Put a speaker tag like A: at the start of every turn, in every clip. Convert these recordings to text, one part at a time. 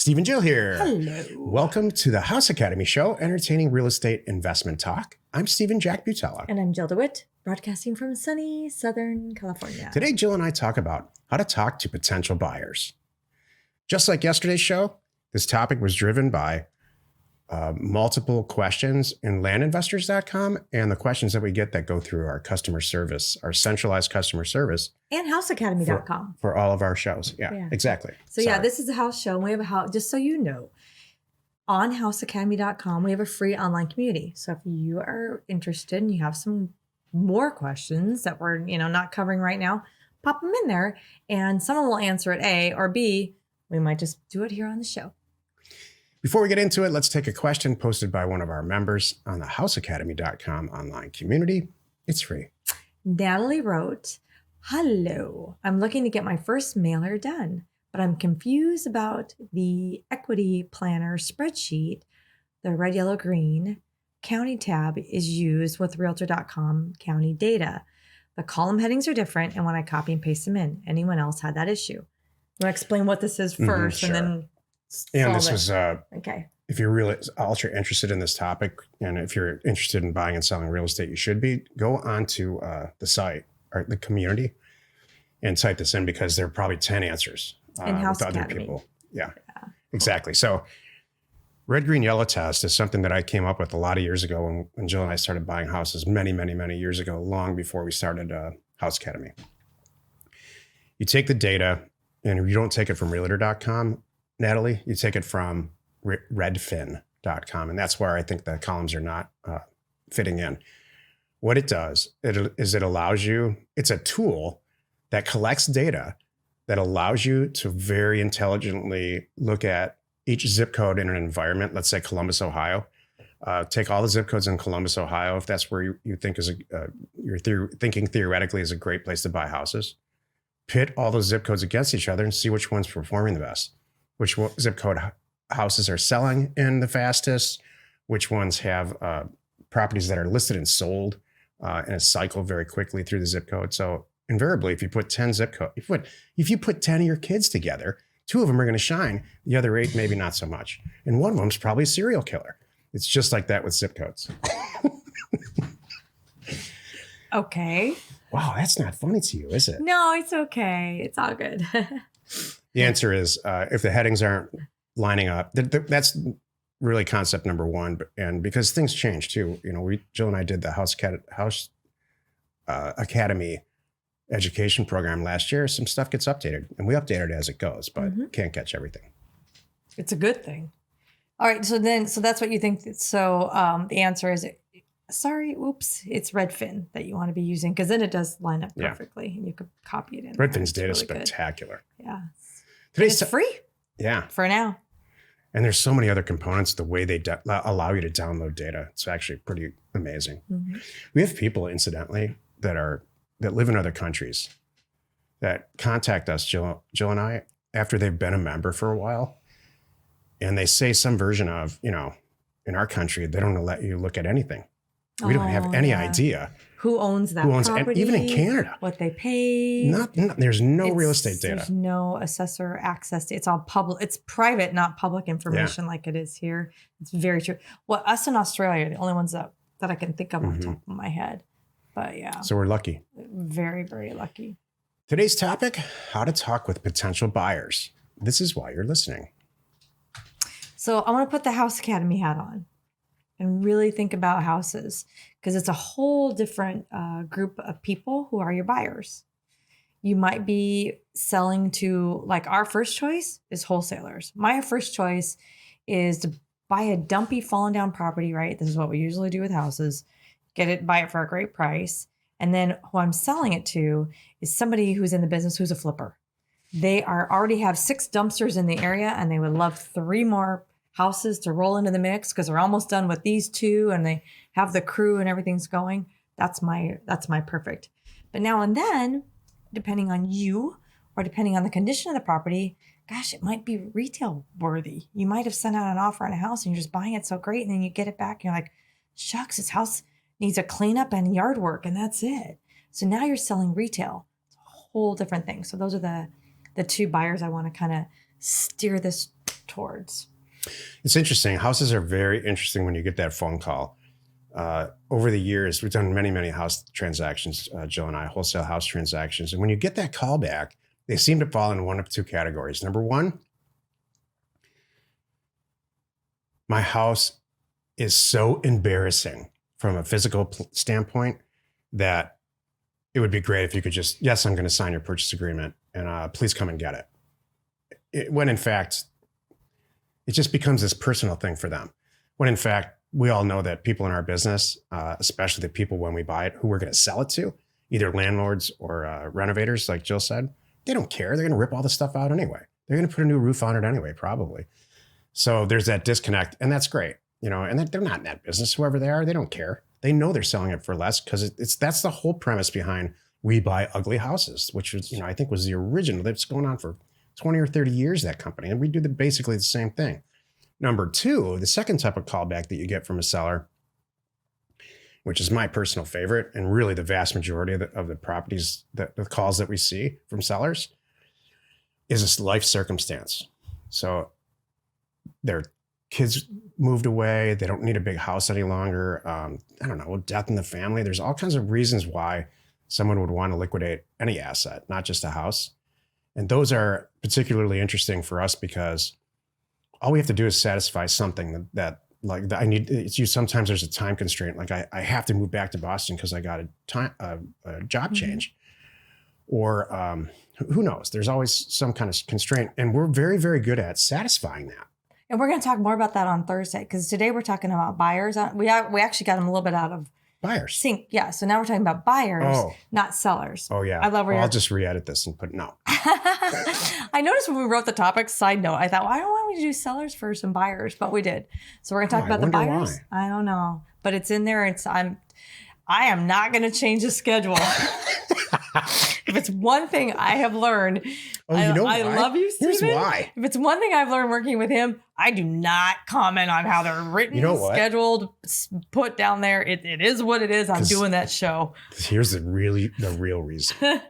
A: Steve and Jill here.
B: Hello.
A: Welcome to the House Academy Show, entertaining real estate investment talk. I'm Stephen Jack Butella.
B: And I'm Jill DeWitt, broadcasting from sunny Southern California.
A: Today, Jill and I talk about how to talk to potential buyers. Just like yesterday's show, this topic was driven by multiple questions in landinvestors.com and the questions that we get that go through our customer service, our centralized customer service.
B: And houseacademy.com.
A: For all of our shows. Yeah, exactly.
B: So this is a house show. And we have a house, just so you know, on houseacademy.com, we have a free online community. So if you are interested and you have some more questions that we're, not covering right now, pop them in there and someone will answer it A, or B, we might just do it here on the show.
A: Before we get into it, let's take a question posted by one of our members on the houseacademy.com online community. It's free.
B: Natalie wrote, "Hello, I'm looking to get my first mailer done, but I'm confused about the equity planner spreadsheet. The red, yellow, green county tab is used with realtor.com county data. The column headings are different, and when I copy and paste them in, anyone else had that issue?" I'm going to explain what this is first,
A: sure.
B: and then
A: And this was,
B: okay.
A: If you're really ultra interested in this topic, and if you're interested in buying and selling real estate, you should be, go onto the site or the community and type this in, because there are probably 10 answers
B: In-house
A: with other
B: Academy.
A: people. Yeah, exactly. So red, green, yellow test is something that I came up with a lot of years ago when Jill and I started buying houses many, many, many years ago, long before we started House Academy. You take the data, and you don't take it from realtor.com, Natalie, you take it from redfin.com. And that's where I think the columns are not fitting in. What it does is it allows you, it's a tool that collects data that allows you to very intelligently look at each zip code in an environment. Let's say Columbus, Ohio. Take all the zip codes in Columbus, Ohio, if that's where you think is thinking theoretically is a great place to buy houses. Pit all those zip codes against each other and see which one's performing the best, which zip code houses are selling in the fastest, which ones have properties that are listed and sold in a cycle very quickly through the zip code. So invariably, if you put 10 zip codes, if you put 10 of your kids together, 2 of them are going to shine, the other 8 maybe not so much, and one of them's probably a serial killer. It's just like that with zip codes.
B: Okay.
A: Wow, that's not funny to you, is it?
B: No, it's okay. It's all good.
A: The answer is if the headings aren't lining up, that's really concept number one. And because things change too, Jill and I did the House Academy education program last year. Some stuff gets updated, and we update it as it goes, but can't catch everything.
B: It's a good thing. All right. So that's what you think. So the answer is, it's Redfin that you want to be using, because then it does line up perfectly and you could copy it in.
A: Redfin's data is spectacular.
B: Good. Yeah.
A: Today's
B: it's free.
A: Yeah.
B: For now.
A: And there's so many other components, the way they allow you to download data. It's actually pretty amazing. Mm-hmm. We have people, incidentally, that live in other countries that contact us, Jill and I, after they've been a member for a while. And they say some version of, in our country, they don't let you look at anything. We don't have any idea
B: who owns that property,
A: even in Canada,
B: what they pay.
A: There's no real estate data.
B: There's no assessor access. It's all public. It's private, not public information like it is here. It's very true. Well, us in Australia are the only ones that I can think of on top of my head. But yeah.
A: So we're lucky.
B: Very, very lucky.
A: Today's topic, how to talk with potential buyers. This is why you're listening.
B: So I want to put the House Academy hat on and really think about houses, because it's a whole different group of people who are your buyers. You might be selling to, like, our first choice is wholesalers. My first choice is to buy a dumpy, fallen down property, right? This is what we usually do with houses. Buy it for a great price. And then who I'm selling it to is somebody who's in the business who's a flipper. They already have 6 dumpsters in the area, and they would love 3 more houses to roll into the mix because they're almost done with these 2 and they have the crew and everything's going. That's my perfect. But now and then, depending on you or depending on the condition of the property, gosh, it might be retail worthy. You might have sent out an offer on a house and you're just buying it so great, and then you get it back and you're like, shucks, this house needs a cleanup and yard work, and that's it. So now you're selling retail. It's a whole different thing. So those are the 2 buyers I want to kind of steer this towards?
A: It's interesting. Houses are very interesting when you get that phone call. Over the years, we've done many, many house transactions, Jill and I, wholesale house transactions. And when you get that call back, they seem to fall in one of two categories. Number one, my house is so embarrassing from a physical standpoint that it would be great if you could just, yes, I'm going to sign your purchase agreement and please come and get it. When in fact, it just becomes this personal thing for them. When in fact, we all know that people in our business, especially the people when we buy it, who we're going to sell it to, either landlords or renovators, like Jill said, they don't care. They're going to rip all the stuff out anyway. They're going to put a new roof on it anyway, probably. So there's that disconnect, and that's great. And they're not in that business. Whoever they are, they don't care. They know they're selling it for less because that's the whole premise behind We Buy Ugly Houses, which was, I think was the original. That's going on for 20 or 30 years, that company. And we do basically the same thing. Number two, the second type of callback that you get from a seller, which is my personal favorite, and really the vast majority of the properties, the calls that we see from sellers, is a life circumstance. So their kids moved away. They don't need a big house any longer. I don't know, death in the family. There's all kinds of reasons why someone would want to liquidate any asset, not just a house. And those are particularly interesting for us because all we have to do is satisfy something that I need. It's you. Sometimes there's a time constraint. Like I have to move back to Boston because I got a job change, or who knows? There's always some kind of constraint, and we're very, very good at satisfying that.
B: And we're going to talk more about that on Thursday because today we're talking about buyers. We actually got them a little bit out of
A: buyers
B: sync. Yeah. So now we're talking about buyers, not sellers.
A: Oh yeah.
B: I love where
A: I'll just re-edit this and put no.
B: I noticed when we wrote the topic, side note, I thought, why don't we do sellers first and buyers? But we did. So we're going to talk about the buyers. Why. I don't know, but it's in there. I am not going to change the schedule. If it's one thing I have learned, I love you, Steven.
A: Here's why.
B: If it's one thing I've learned working with him, I do not comment on how they're written, scheduled, put down there. It is what it is. I'm doing that show.
A: Here's the real reason.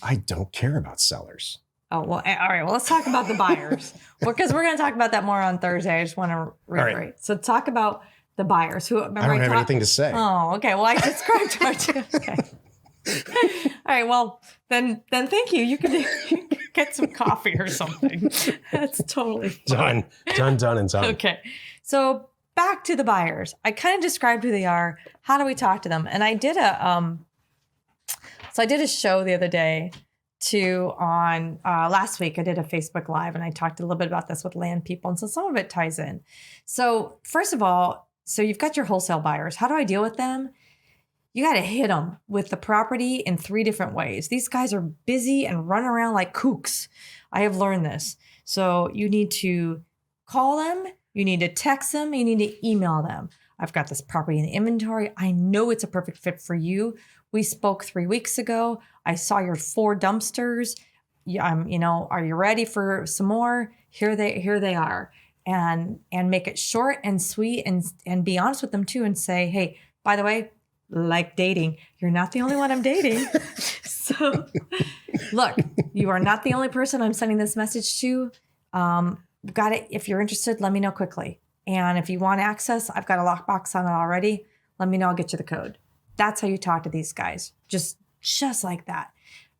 A: I don't care about sellers.
B: Oh, well, all right. Well, let's talk about the buyers because we're going to talk about that more on Thursday. I just want to reiterate. Right. So talk about the buyers. I don't
A: have anything to say.
B: Oh, okay. Well, I described to okay. All right. Well, then thank you. You can get some coffee or something. That's totally fine.
A: Done.
B: Okay. So back to the buyers. I kind of described who they are. How do we talk to them? And I did a show the other day on last week. I did a Facebook Live and I talked a little bit about this with land people. And so some of it ties in. So first of all, so you've got your wholesale buyers. How do I deal with them? You got to hit them with the property in 3 different ways. These guys are busy and run around like kooks. I have learned this. So you need to call them, you need to text them, you need to email them. I've got this property in the inventory. I know it's a perfect fit for you. We spoke 3 weeks ago. I saw your 4 dumpsters. Are you ready for some more? Here they are. And make it short and sweet and be honest with them too and say, hey, by the way, like dating, you're not the only one I'm dating. So look, you are not the only person I'm sending this message to. Got it. If you're interested, let me know quickly. And if you want access, I've got a lockbox on it already. Let me know. I'll get you the code. That's how you talk to these guys. Just like that.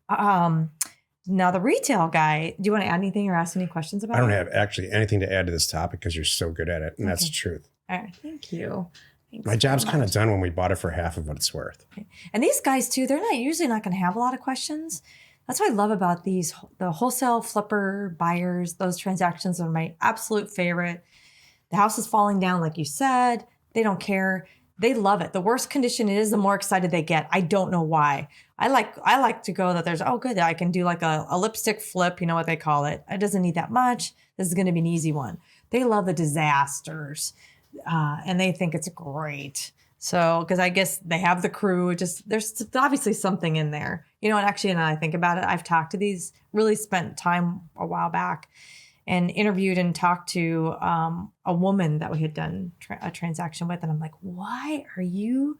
B: Now the retail guy, do you want to add anything or ask any questions about it?
A: I don't have actually anything to add to this topic because you're so good at it. And that's the truth.
B: All right. Thank you. Thanks
A: My job's kind of done when we bought it for half of what it's worth.
B: Okay. And these guys too, they're usually not going to have a lot of questions. That's what I love about the wholesale flipper buyers. Those transactions are my absolute favorite. The house is falling down, like you said. They don't care. They love it. The worse condition it is, the more excited they get. I don't know why. I like to go that there's, good, I can do like a lipstick flip, you know what they call it. It doesn't need that much. This is going to be an easy one. They love the disasters. And they think it's great. So, because I guess they have the crew, there's obviously something in there. And actually, now I think about it, I've talked to these, really spent time a while back and interviewed and talked to a woman that we had done a transaction with. And I'm like, why are you,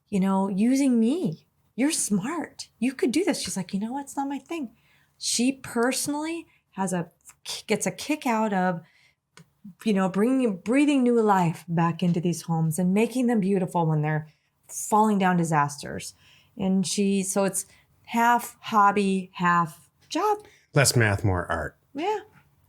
B: using me? You're smart. You could do this. She's like, it's not my thing. She personally gets a kick out of, breathing new life back into these homes and making them beautiful when they're falling down disasters. And so it's half hobby, half job.
A: Less math, more art.
B: Yeah.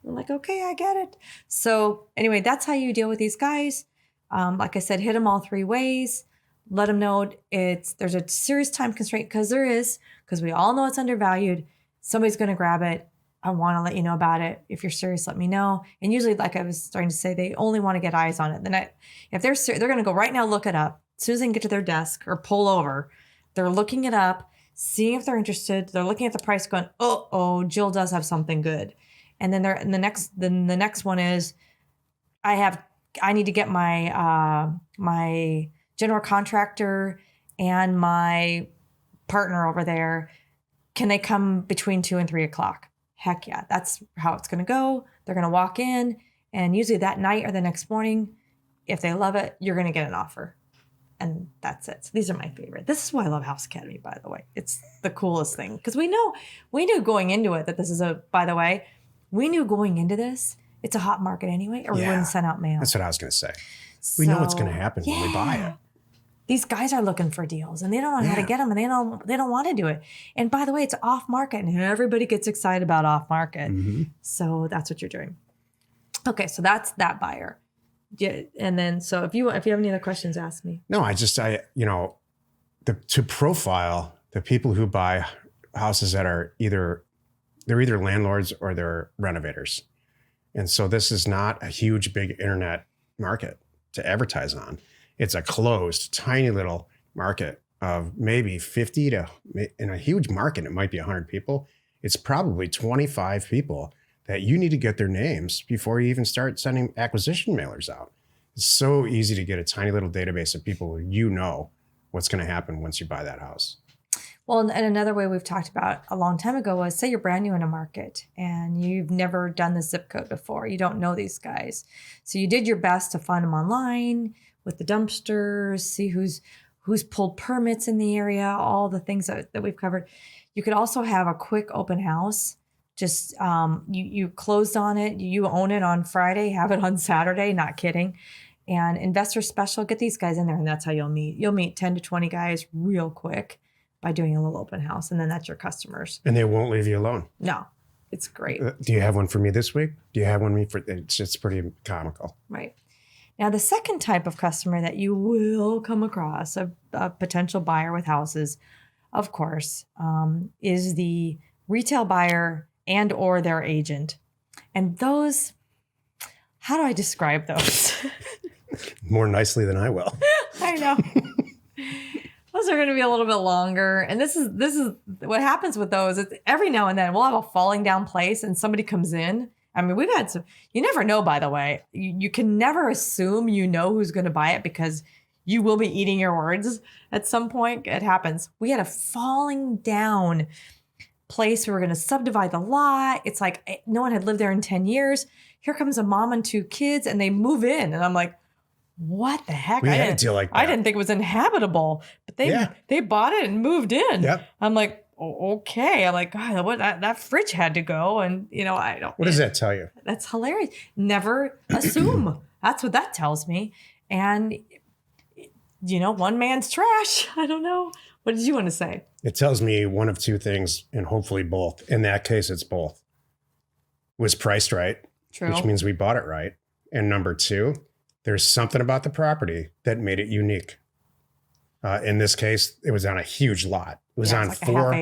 B: I'm like, okay, I get it. So anyway, that's how you deal with these guys. Like I said, hit them all 3 ways. Let them know there's a serious time constraint, because we all know it's undervalued. Somebody's going to grab it. I want to let you know about it. If you're serious, let me know. And usually, like I was starting to say, they only want to get eyes on it. Then if they're going to go right now, look it up. As soon as they can get to their desk or pull over, they're looking it up, seeing if they're interested. They're looking at the price going, oh, Jill does have something good. And then the next one is, I need to get my my general contractor and my partner over there. Can they come between 2 and 3 o'clock? Heck yeah, that's how it's going to go. They're going to walk in, and usually that night or the next morning, if they love it, you're going to get an offer. And that's it. So these are my favorite. This is why I love House Academy, by the way. It's the coolest thing, because we knew going into it that this is we knew going into this, it's a hot market anyway, or we wouldn't send out mail.
A: That's what I was going to say. We know what's going to happen when we buy it.
B: These guys are looking for deals, and they don't know how to get them, and they don't want to do it. And by the way, it's off market, and everybody gets excited about off market. Mm-hmm. So that's what you're doing. Okay, so that's that buyer. Yeah, and then so if you have any other questions, ask me.
A: No, to profile the people who buy houses that are either landlords or they're renovators. And so this is not a huge, big internet market to advertise on. It's a closed, tiny little market of maybe 50 to, in a huge market, it might be 100 people. It's probably 25 people that you need to get their names before you even start sending acquisition mailers out. It's so easy to get a tiny little database of people who what's going to happen once you buy that house.
B: Well, and another way we've talked about a long time ago was, say you're brand new in a market and you've never done the zip code before. You don't know these guys. So you did your best to find them online with the dumpsters, see who's pulled permits in the area, all the things that we've covered. You could also have a quick open house. Just you closed on it, you own it on Friday, have it on Saturday, not kidding. And investor special, get these guys in there, and that's how you'll meet. You'll meet 10 to 20 guys real quick by doing a little open house, and then that's your customers.
A: And they won't leave you alone.
B: No, it's great.
A: Do you have one for me this week? Do you have one for me? It's pretty comical.
B: Right. Now, the second type of customer that you will come across, a potential buyer with houses, of course, is the retail buyer and or their agent. And those, how do I describe those?
A: More nicely than I will.
B: I know. Those are going to be a little bit longer. And this is what happens with those. It's every now and then we'll have a falling down place and somebody comes in. I mean, we've had some, you never know, by the way. You can never assume you know who's going to buy it, because you will be eating your words at some point. It happens. We had a falling down place. We were going to subdivide the lot. It's like no one had lived there in 10 years. Here comes a mom and 2 kids, and they move in. And I'm like, what the heck?
A: We had a deal like that.
B: I didn't think it was inhabitable, but they bought it and moved in.
A: Yep.
B: I'm like, okay. I'm like, God, what that fridge had to go. And I don't.
A: What does that tell you?
B: That's hilarious. Never assume. That's what that tells me. And one man's trash. I don't know. What did you want to say?
A: It tells me one of 2 things, and hopefully both. In that case, it's both. It was priced right.
B: True.
A: Which means we bought it right. And number 2, there's something about the property that made it unique. In this case, it was on a huge lot. It was on like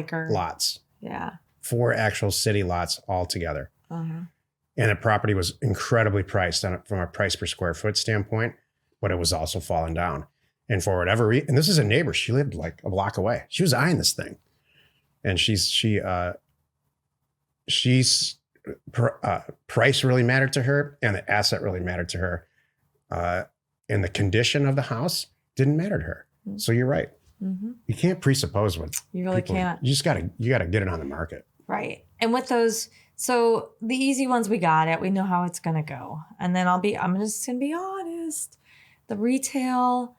A: 4 lots.
B: Yeah.
A: 4 actual city lots all together.
B: Uh-huh.
A: And the property was incredibly priced from a price per square foot standpoint, but it was also falling down. And for whatever reason, and this is a neighbor, she lived like a block away. She was eyeing this thing. And price really mattered to her, and the asset really mattered to her. And the condition of the house didn't matter to her. Mm-hmm. So you're right. Mm-hmm. You can't presuppose what you really can't. You just gotta get it on the market.
B: Right. And with those, so the easy ones, we got it. We know how it's gonna go. And then I'm just gonna be honest. The retail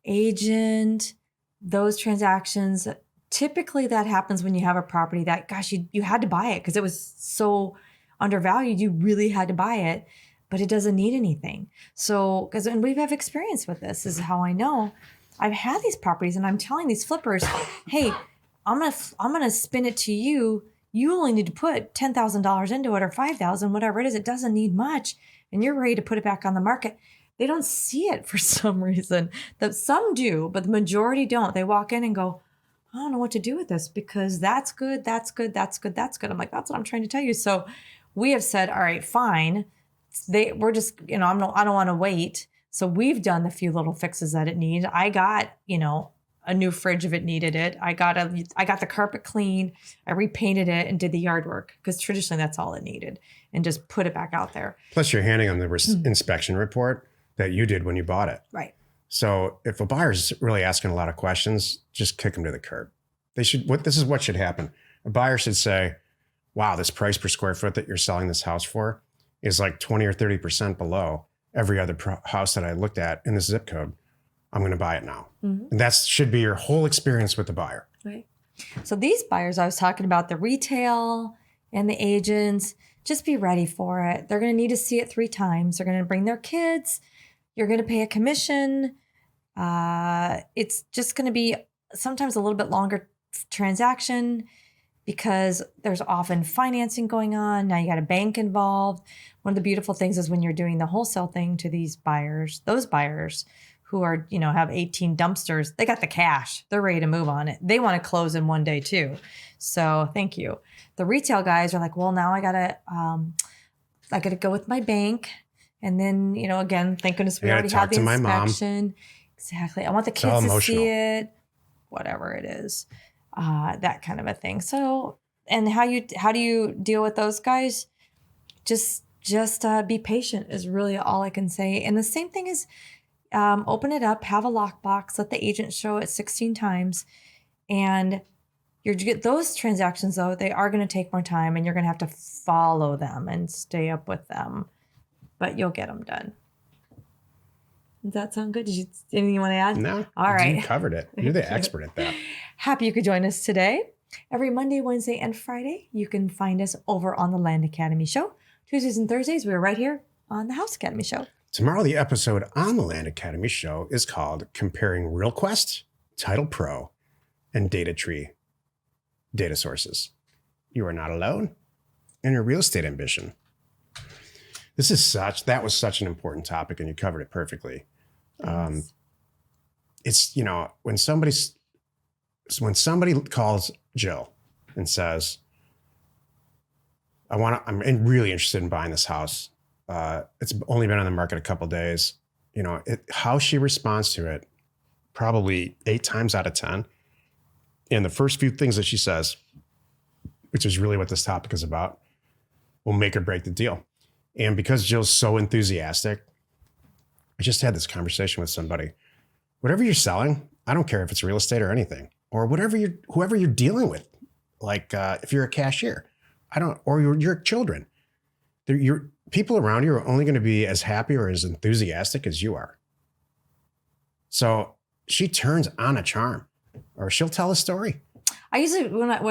B: agent, those transactions, typically that happens when you have a property that, gosh, you had to buy it because it was so undervalued, you really had to buy it, but it doesn't need anything. So, and we have experience with this. This is how I know. I've had these properties and I'm telling these flippers, hey, I'm gonna spin it to you. You only need to put $10,000 into it or $5,000, whatever it is. It doesn't need much, and you're ready to put it back on the market. They don't see it for some reason. That some do, but the majority don't. They walk in and go, I don't know what to do with this because that's good, that's good, that's good, that's good. I'm like, that's what I'm trying to tell you. So we have said, all right, fine. We're just, I don't want to wait. So we've done the few little fixes that it needs. I got, a new fridge if it needed it. I got the carpet clean. I repainted it and did the yard work because traditionally that's all it needed, and just put it back out there.
A: Plus you're handing them the inspection report that you did when you bought it.
B: Right.
A: So if a buyer's really asking a lot of questions, just kick them to the curb. This is what should happen. A buyer should say, wow, this price per square foot that you're selling this house for is like 20 or 30% below every other house that I looked at in this zip code. I'm going to buy it now. Mm-hmm. And that should be your whole experience with the buyer.
B: Right. So these buyers, I was talking about the retail and the agents, just be ready for it. They're going to need to see it 3 times. They're going to bring their kids. You're going to pay a commission. It's just going to be sometimes a little bit longer transaction because there's often financing going on. Now you got a bank involved. One of the beautiful things is when you're doing the wholesale thing to these buyers, those buyers who are, have 18 dumpsters, they got the cash. They're ready to move on it. They want to close in one day too. So thank you. The retail guys are like, well, now I gotta go with my bank. And then, again, thank goodness we already had the inspection. Exactly. I want the kids to see it, whatever it is, that kind of a thing. So, and how do you deal with those guys? Just be patient is really all I can say. And the same thing is open it up, have a lockbox, let the agent show it 16 times. And you get those transactions, though, they are going to take more time and you're going to have to follow them and stay up with them. But you'll get them done. Does that sound good? Anything you want to add?
A: No.
B: All right.
A: You covered it. You're the expert at that.
B: Happy you could join us today. Every Monday, Wednesday, and Friday, you can find us over on the Land Academy Show. Tuesdays and Thursdays, we're right here on the House Academy Show.
A: Tomorrow, the episode on the Land Academy Show is called Comparing RealQuest, Title Pro, and DataTree data sources. You are not alone in your real estate ambition. That was such an important topic, and you covered it perfectly. It's, when somebody calls Jill and says, I'm really interested in buying this house. It's only been on the market a couple of days. How she responds to it, probably 8 times out of 10. And the first few things that she says, which is really what this topic is about, will make or break the deal. And because Jill's so enthusiastic, I just had this conversation with somebody. Whatever you're selling, I don't care if it's real estate or anything, or whoever you're dealing with. Like if you're a cashier, or your children, your people around you are only going to be as happy or as enthusiastic as you are. So she turns on a charm, or she'll tell a story.
B: What I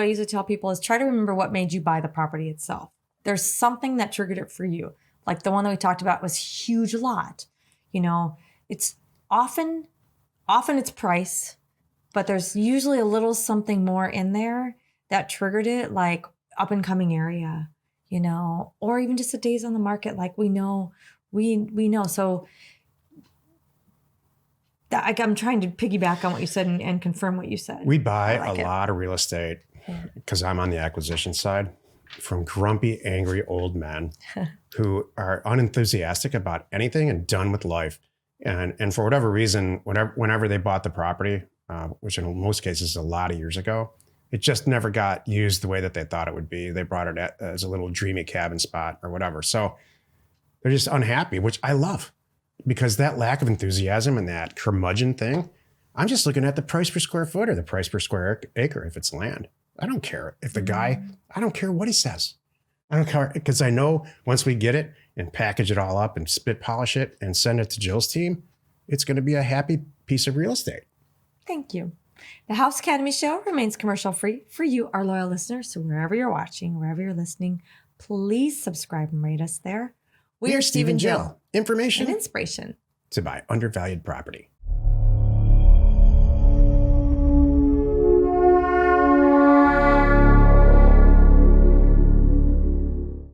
B: usually tell people is try to remember what made you buy the property itself. There's something that triggered it for you. Like the one that we talked about was huge lot. It's often it's price, but there's usually a little something more in there that triggered it, like up and coming area, or even just the days on the market. Like we know. So I'm trying to piggyback on what you said and confirm what you said.
A: We buy a lot of real estate because I'm on the acquisition side from grumpy, angry old men who are unenthusiastic about anything and done with life. And for whatever reason, whenever they bought the property, which in most cases is a lot of years ago, it just never got used the way that they thought it would be. They brought it as a little dreamy cabin spot or whatever. So they're just unhappy, which I love, because that lack of enthusiasm and that curmudgeon thing, I'm just looking at the price per square foot or the price per square acre if it's land. I don't care if the guy, I don't care what he says. I don't care, because I know once we get it and package it all up and spit polish it and send it to Jill's team, it's going to be a happy piece of real estate.
B: Thank you. The House Academy Show remains commercial free for you, our loyal listeners. So wherever you're watching, wherever you're listening, Please subscribe and rate us there.
A: We are Steve and Jill.
B: An
A: Information
B: inspiration.
A: to buy undervalued property.